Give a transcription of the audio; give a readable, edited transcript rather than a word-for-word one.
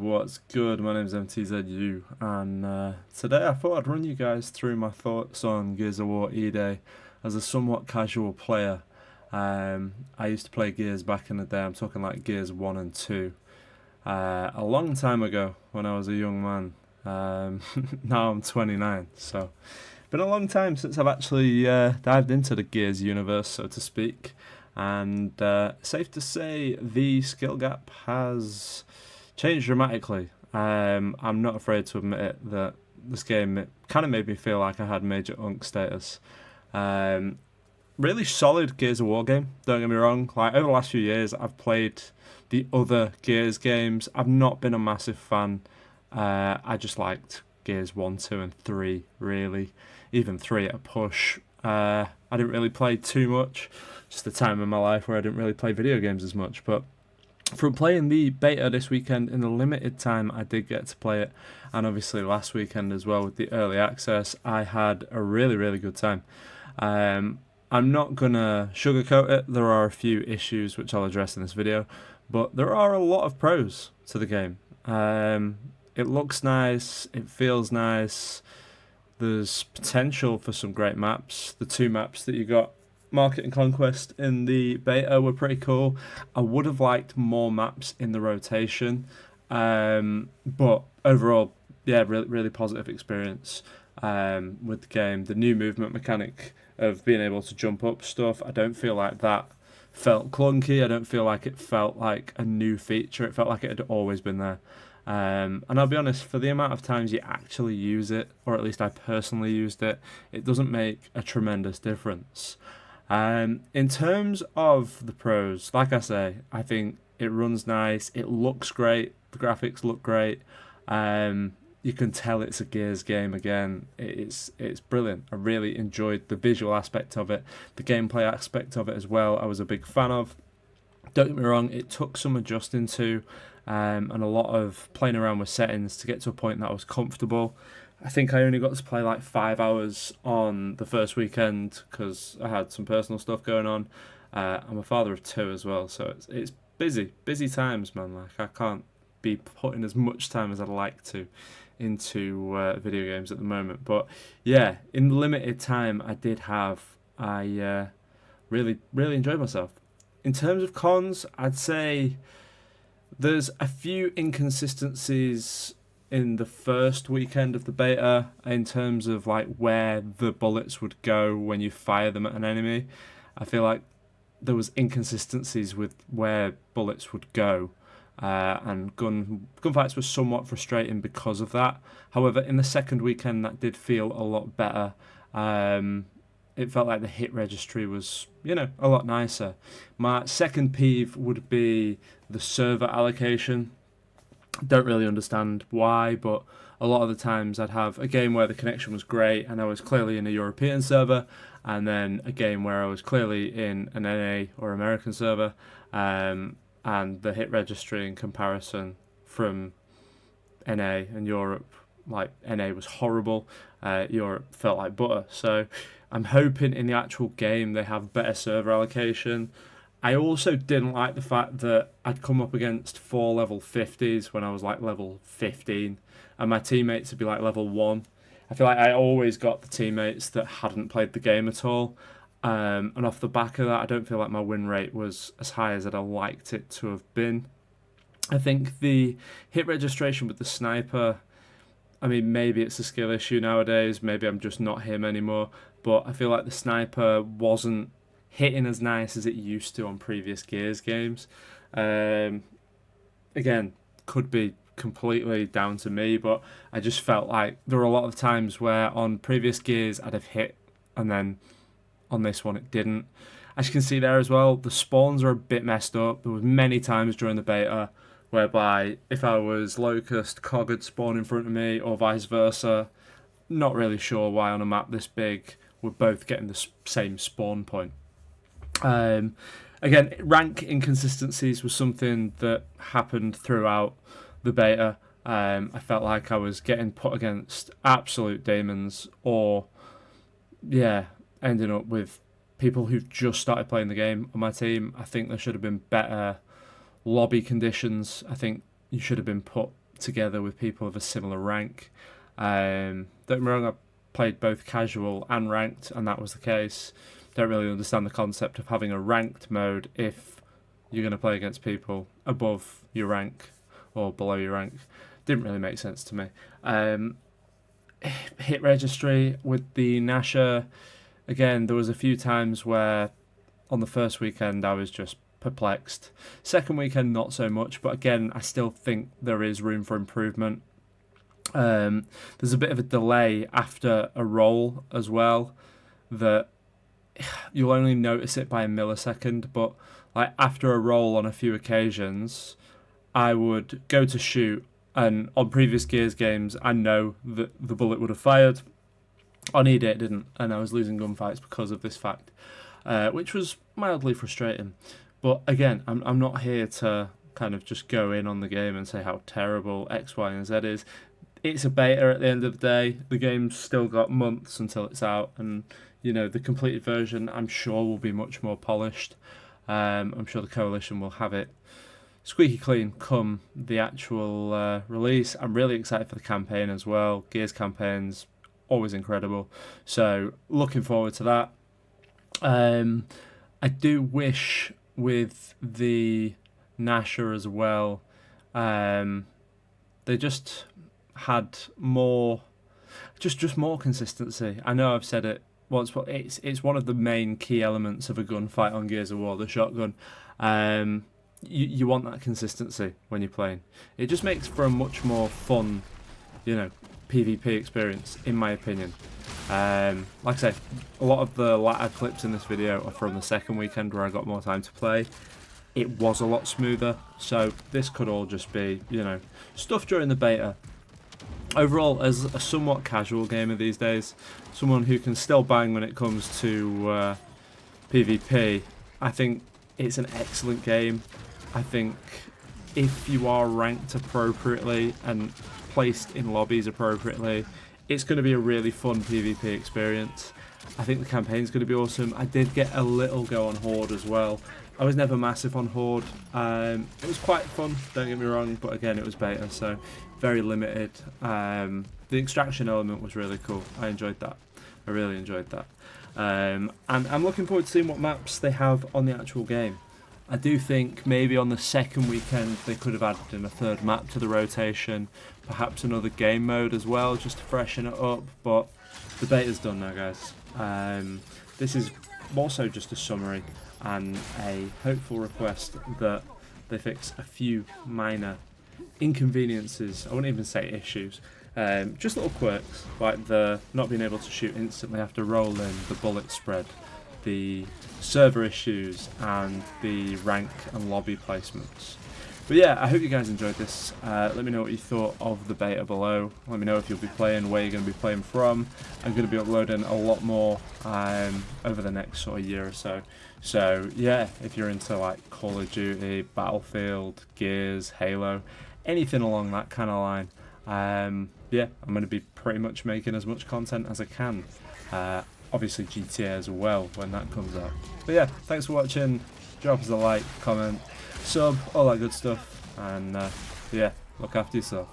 What's good? My name's MTZU, and today I thought I'd run you guys through my thoughts on Gears of War E-Day. As a somewhat casual player, I used to play Gears back in the day. I'm talking like Gears 1 and 2. A long time ago when I was a young man. Now I'm 29, so been a long time since I've actually dived into the Gears universe, so to speak. And safe to say, the skill gap has changed dramatically. I'm not afraid to admit it that this game kind of made me feel like I had major unk status. Um, Really solid Gears of War game. Don't get me wrong. Like over the last few years, I've played the other Gears games. I've not been a massive fan. I just liked Gears 1, 2, and 3, really. Even 3 at a push. I didn't really play too much. Just the time in my life where I didn't really play video games as much. But from playing the beta this weekend in the limited time I did get to play it, and obviously last weekend as well with the early access, I had a really, really good time. I'm not gonna sugarcoat it. There are a few issues which I'll address in this video, but there are a lot of pros to the game. It looks nice, it feels nice. There's potential for some great maps. The two maps that you got, Market and Conquest, in the beta were pretty cool. I would have liked more maps in the rotation, but overall, yeah, really, really positive experience with the game. The new movement mechanic of being able to jump up stuff, I don't feel like that felt clunky. I don't feel like it felt like a new feature. It felt like it had always been there. And I'll be honest, for the amount of times you actually use it, or at least I personally used it, it doesn't make a tremendous difference. In terms of the pros, like I say, I think it runs nice, it looks great, the graphics look great. You can tell it's a Gears game again. It's brilliant. I really enjoyed the visual aspect of it, the gameplay aspect of it as well. I was a big fan of. Don't get me wrong, it took some adjusting to, and a lot of playing around with settings to get to a point that I was comfortable. I think I only got to play like 5 hours on the first weekend because I had some personal stuff going on. I'm a father of two as well, so it's busy times, man. Like I can't be putting as much time as I'd like to into video games at the moment. But yeah, in the limited time I did have, I really enjoyed myself. In terms of cons, I'd say there's a few inconsistencies in the first weekend of the beta in terms of like where the bullets would go when you fire them at an enemy. I feel like there was inconsistencies with where bullets would go, and gunfights were somewhat frustrating because of that. However, in the second weekend, that did feel a lot better. It felt like the hit registry was, a lot nicer. My second peeve would be the server allocation. Don't really understand why, but a lot of the times I'd have a game where the connection was great and I was clearly in a European server, and then a game where I was clearly in an NA or American server, and the hit registry in comparison from NA and Europe, like NA was horrible, Europe felt like butter. So I'm hoping in the actual game they have better server allocation. I also didn't like the fact that I'd come up against 4 level 50s when I was like level 15, and my teammates would be like level 1. I feel like I always got the teammates that hadn't played the game at all. And off the back of that, I don't feel like my win rate was as high as I'd have liked it to have been. I think the hit registration with the sniper, I mean, maybe it's a skill issue nowadays. Maybe I'm just not him anymore. But I feel like the sniper wasn't hitting as nice as it used to on previous Gears games. Again, could be completely down to me, but I just felt like there were a lot of times where on previous Gears I'd have hit, and then on this one it didn't. As you can see there as well, the spawns are a bit messed up. There was many times during the beta whereby if I was Locust, Cog would spawn in front of me, or vice versa. Not really sure why on a map this big we're both getting the same spawn point. Um, Again, rank inconsistencies was something that happened throughout the beta. I felt like I was getting put against absolute demons, or yeah, ending up with people who've just started playing the game on my team. I think there should have been better lobby conditions. I think you should have been put together with people of a similar rank. Don't get me wrong, I played both casual and ranked, and that was the case. Don't really understand the concept of having a ranked mode if you're going to play against people above your rank or below your rank. Didn't really make sense to me. Hit registry with the Nashor, again, there was a few times where on the first weekend I was just perplexed. Second weekend not so much, but again I still think there is room for improvement. There's a bit of a delay after a roll as well, that you'll only notice it by a millisecond, but like after a roll on a few occasions I would go to shoot, and on previous Gears games I know that the bullet would have fired. On E-Day it didn't, and I was losing gunfights because of this fact, which was mildly frustrating. But again, I'm not here to kind of just go in on the game and say how terrible X, Y, and Z is. It's a beta at the end of the day. The game's still got months until it's out, and you know the completed version I'm sure will be much more polished. I'm sure the Coalition will have it squeaky clean come the actual release. I'm really excited for the campaign as well. Gears campaigns always incredible, so looking forward to that. I do wish with the Nashor as well, they just had more, just more consistency. I know I've said it once, but it's one of the main key elements of a gunfight on Gears of War, the shotgun. You want that consistency when you're playing. It just makes for a much more fun, PvP experience, in my opinion. Like I say, a lot of the latter clips in this video are from the second weekend where I got more time to play. It was a lot smoother, so this could all just be, stuff during the beta. Overall, as a somewhat casual gamer these days, someone who can still bang when it comes to PvP, I think it's an excellent game. I think if you are ranked appropriately and placed in lobbies appropriately, it's going to be a really fun PvP experience. I think the campaign's going to be awesome. I did get a little go on Horde as well. I was never massive on Horde. It was quite fun, don't get me wrong, but again it was beta, so very limited. The extraction element was really cool. I enjoyed that. I really enjoyed that. And I'm looking forward to seeing what maps they have on the actual game. I do think maybe on the second weekend they could have added in a third map to the rotation, perhaps another game mode as well, just to freshen it up, but the beta's done now, guys. This is also just a summary and a hopeful request that they fix a few minor inconveniences. I wouldn't even say issues, just little quirks, like the not being able to shoot instantly after rolling, the bullet spread, the server issues, and the rank and lobby placements. But yeah, I hope you guys enjoyed this. Let me know what you thought of the beta below. Let me know if you'll be playing, where you're going to be playing from. I'm going to be uploading a lot more over the next sort of year or so. So yeah, if you're into like Call of Duty, Battlefield, Gears, Halo, anything along that kind of line, yeah, I'm going to be pretty much making as much content as I can. Obviously GTA as well when that comes out. But yeah, thanks for watching. Drop us a like, comment, sub, all that good stuff, and yeah, look after yourself.